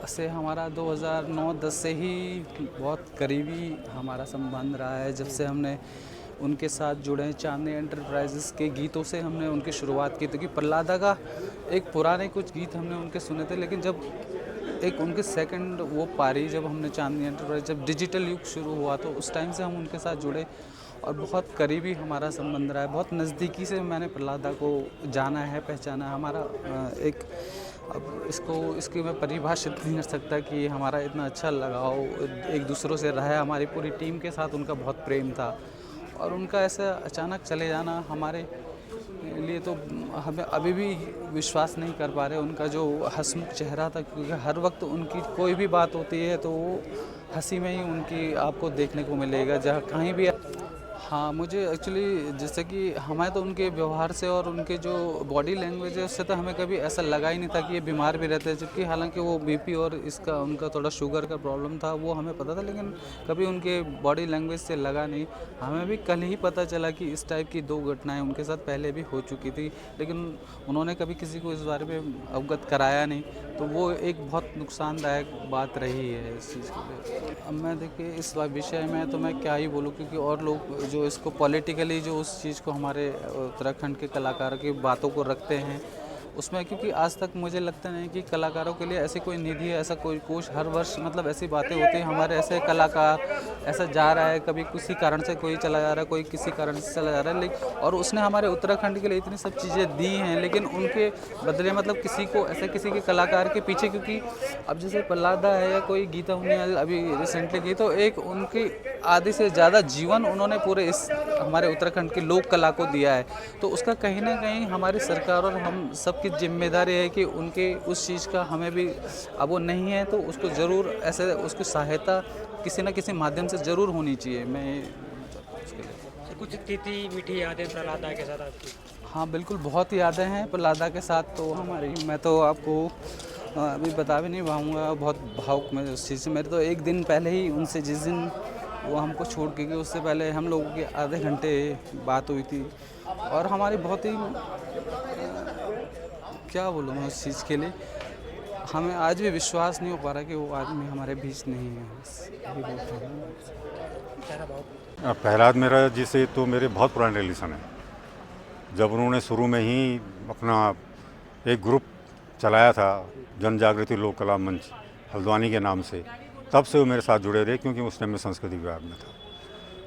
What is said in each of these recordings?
से हमारा 2009-10 से ही बहुत करीबी हमारा संबंध रहा है। जब से हमने उनके साथ जुड़े हैं, चांदनी एंटरप्राइजेज़ के गीतों से हमने उनकी शुरुआत की थी। क्योंकि प्रहलादा का एक पुराने कुछ गीत हमने उनके सुने थे, लेकिन जब एक उनके सेकंड वो पारी जब हमने चांदनी एंटरप्राइज जब डिजिटल युग शुरू हुआ तो उस टाइम से हम उनके साथ जुड़े और बहुत करीबी हमारा संबंध रहा है। बहुत नज़दीकी से मैंने प्रहलादा को जाना है, पहचाना है। हमारा एक अब इसकी मैं परिभाषित नहीं कर सकता कि हमारा इतना अच्छा लगाव एक दूसरों से रहा है। हमारी पूरी टीम के साथ उनका बहुत प्रेम था और उनका ऐसा अचानक चले जाना हमारे लिए तो हमें अभी भी विश्वास नहीं कर पा रहे। उनका जो हंसमुख चेहरा था, क्योंकि हर वक्त उनकी कोई भी बात होती है तो वो हंसी में ही उनकी आपको देखने को मिलेगा जहाँ कहीं भी। हाँ, मुझे एक्चुअली जैसे कि हमें तो उनके व्यवहार से और उनके जो बॉडी लैंग्वेज है उससे तो हमें कभी ऐसा लगा ही नहीं था कि ये बीमार भी रहते हैं। जबकि हालांकि वो बीपी और इसका उनका थोड़ा शुगर का प्रॉब्लम था, वो हमें पता था, लेकिन कभी उनके बॉडी लैंग्वेज से लगा नहीं। हमें भी कल ही पता चला कि इस टाइप की 2 घटनाएं उनके साथ पहले भी हो चुकी थी, लेकिन उन्होंने कभी किसी को इस बारे में अवगत कराया नहीं। तो वो एक बहुत नुकसानदायक बात रही है इस चीज़ के लिए। अब मैं देखिए इस विषय में तो मैं क्या ही बोलूँ, क्योंकि और लोग जो इसको पॉलिटिकली जो उस चीज़ को हमारे उत्तराखंड के कलाकारों की बातों को रखते हैं उसमें, क्योंकि आज तक मुझे लगता नहीं कि कलाकारों के लिए ऐसी कोई निधि है, ऐसा कोई कोष हर वर्ष मतलब ऐसी बातें होती हैं। हमारे ऐसे कलाकार ऐसा जा रहा है, कभी किसी कारण से कोई चला जा रहा है, कोई किसी कारण से चला जा रहा है, लेकिन और उसने हमारे उत्तराखंड के लिए इतनी सब चीज़ें दी हैं, लेकिन उनके बदले मतलब किसी को ऐसे किसी के कलाकार के पीछे, क्योंकि अब जैसे प्रहलादा है या कोई गीता हुनियाल अभी रिसेंटली की, तो एक उनकी आधी से ज़्यादा जीवन उन्होंने पूरे इस हमारे उत्तराखंड की लोक कला को दिया है। तो उसका कहीं ना कहीं हमारी सरकार और हम सबकी जिम्मेदारी है कि उनके उस चीज़ का हमें भी, अब वो नहीं है तो उसको ज़रूर ऐसे उसकी सहायता किसी न किसी माध्यम से ज़रूर होनी चाहिए। मैं उसके लिए कुछ तीखी मीठी यादें प्रहलादा के साथ आपकी? हाँ बिल्कुल, बहुत यादें हैं प्रहलादा के साथ तो हमारी। मैं तो आपको अभी बता भी नहीं पाऊँगा, बहुत भावुक मैं उस चीज़ से। मेरे तो एक दिन पहले ही उनसे, जिस दिन वो हमको छोड़ के गए उससे पहले हम लोगों की आधे घंटे बात हुई थी और हमारी बहुत ही क्या बोलूँ मैं उस चीज़ के लिए, हमें आज भी विश्वास नहीं हो पा रहा कि वो आदमी हमारे बीच नहीं है। बस यही बोलता हूँ। प्रहलाद मेरा जी से तो मेरे बहुत पुराने रिलेशन है। जब उन्होंने शुरू में ही अपना एक ग्रुप चलाया था, जन जागृति लोक कला मंच हल्द्वानी के नाम से, तब से वो मेरे साथ जुड़े रहे, क्योंकि उस टाइम में संस्कृति विभाग में था।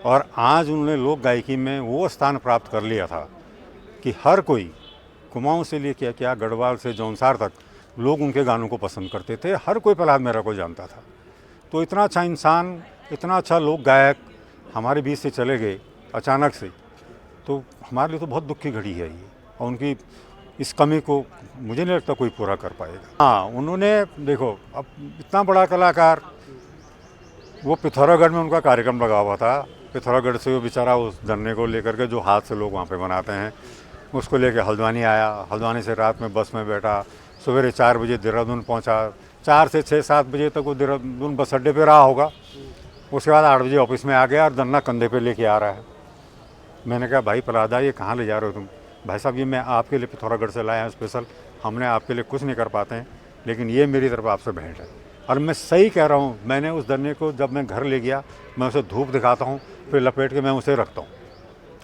और आज उन्होंने लोक गायकी में वो स्थान प्राप्त कर लिया था कि हर कोई, कुमाऊं से लेके क्या गढ़वाल से जौनसार तक, लोग उनके गानों को पसंद करते थे। हर कोई प्रहलाद मेहरा को जानता था। तो इतना अच्छा इंसान, इतना अच्छा लोक गायक हमारे बीच से चले गए अचानक से, तो हमारे लिए तो बहुत दुख की घड़ी है ये। और उनकी इस कमी को मुझे नहीं लगता कोई पूरा कर पाएगा। हाँ, उन्होंने देखो, अब इतना बड़ा कलाकार, वो पिथौरागढ़ में उनका कार्यक्रम लगा हुआ था। पिथौरागढ़ से वो बेचारा उस धरने को लेकर के, जो हाथ से लोग वहाँ पे बनाते हैं, उसको लेके हल्द्वानी आया। हल्द्वानी से रात में बस में बैठा, सवेरे 4 बजे देहरादून पहुँचा। 4 से 6-7 बजे तक वो देहरादून बस अड्डे पे रहा होगा। उसके बाद 8 बजे ऑफिस में आ गया और धरना कंधे पे लेके आ रहा है। मैंने कहा, भाई प्रहलादा, ये कहाँ ले जा रहे हो तुम? भाई साहब, ये मैं आपके लिए पिथौरागढ़ से लाया हूँ स्पेशल, हमने आपके लिए कुछ नहीं कर पाते हैं, लेकिन ये मेरी तरफ आपसे भेंट है। और मैं सही कह रहा हूँ, मैंने उस धरने को जब मैं घर ले गया, मैं उसे धूप दिखाता हूँ, फिर लपेट के मैं उसे रखता हूँ।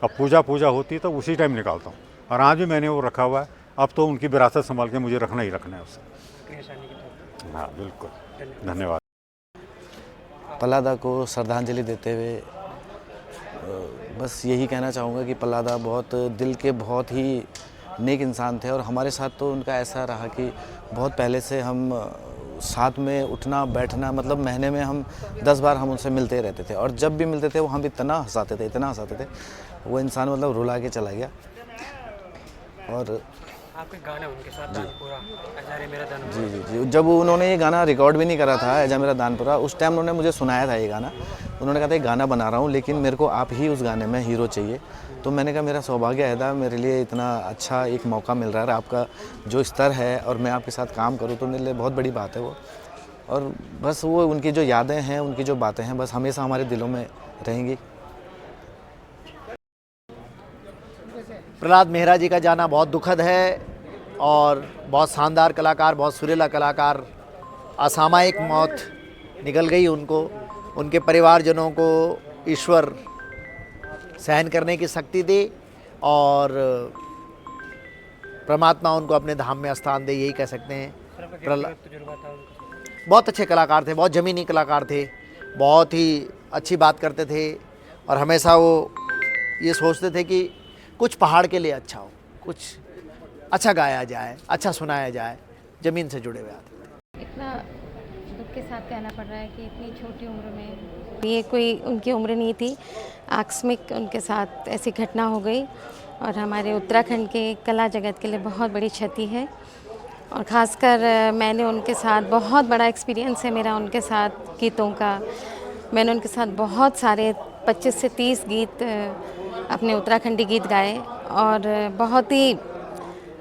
अब पूजा होती है तो उसी टाइम निकालता हूँ, और आज भी मैंने वो रखा हुआ है। अब तो उनकी विरासत संभाल के मुझे रखना ही रखना है उसे। हाँ बिल्कुल, धन्यवाद। प्रहलादा को श्रद्धांजलि देते हुए बस यही कहना चाहूँगा कि प्रहलादा बहुत दिल के बहुत ही नेक इंसान थे। और हमारे साथ तो उनका ऐसा रहा कि बहुत पहले से हम साथ में उठना बैठना, मतलब महीने में हम 10 बार हम उनसे मिलते रहते थे। और जब भी मिलते थे वो हम इतना हंसाते थे, इतना हंसाते थे, वो इंसान मतलब रुला के चला गया। और आपके गाने उनके साथ दानपुरा, आजा रे मेरा दानपुरा। जी जी जी, जब उन्होंने ये गाना रिकॉर्ड भी नहीं करा था, आजा मेरा दानपुरा, उस टाइम उन्होंने मुझे सुनाया था ये गाना। उन्होंने कहा था, ये गाना बना रहा हूँ, लेकिन मेरे को आप ही उस गाने में हीरो चाहिए। तो मैंने कहा, मेरा सौभाग्य है, मेरे लिए इतना अच्छा एक मौका मिल रहा है, आपका जो स्तर है और मैं आपके साथ काम करूँ, तो मेरे लिए बहुत बड़ी बात है वो। और बस वो उनकी जो यादें हैं, उनकी जो बातें हैं, बस हमेशा हमारे दिलों में रहेंगी। प्रहलाद मेहरा जी का जाना बहुत दुखद है और बहुत शानदार कलाकार, बहुत सुरीला कलाकार असामयिक मौत निकल गई उनको, उनके परिवारजनों को ईश्वर सहन करने की शक्ति दे और परमात्मा उनको अपने धाम में स्थान दे, यही कह सकते हैं। तजुर्बा था उनका। बहुत अच्छे कलाकार थे, बहुत ज़मीनी कलाकार थे, बहुत ही अच्छी बात करते थे और हमेशा वो ये सोचते थे कि कुछ पहाड़ के लिए अच्छा हो, कुछ अच्छा गाया जाए, अच्छा सुनाया जाए, ज़मीन से जुड़े हुए आते। इतना दुख के साथ कहना पड़ रहा है कि इतनी छोटी उम्र में, ये कोई उनकी उम्र नहीं थी, आकस्मिक उनके साथ ऐसी घटना हो गई और हमारे उत्तराखंड के कला जगत के लिए बहुत बड़ी क्षति है। और ख़ासकर मैंने उनके साथ बहुत बड़ा एक्सपीरियंस है मेरा उनके साथ गीतों का। मैंने उनके साथ बहुत सारे 25 से 30 गीत अपने उत्तराखंडी गीत गाए और बहुत ही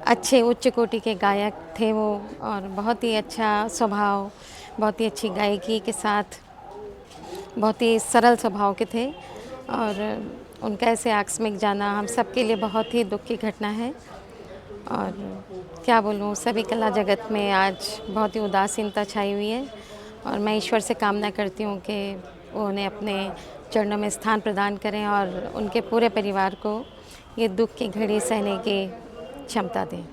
अच्छे उच्च कोटि के गायक थे वो और बहुत ही अच्छा स्वभाव, बहुत ही अच्छी गायकी के साथ बहुत ही सरल स्वभाव के थे और उनका ऐसे आकस्मिक जाना हम सब के लिए बहुत ही दुख की घटना है। और क्या बोलूँ, सभी कला जगत में आज बहुत ही उदासीनता छाई हुई है और मैं ईश्वर से कामना करती हूँ कि वो उन्हें अपने चरणों में स्थान प्रदान करें और उनके पूरे परिवार को ये दुख की घड़ी सहने की क्षमता दें।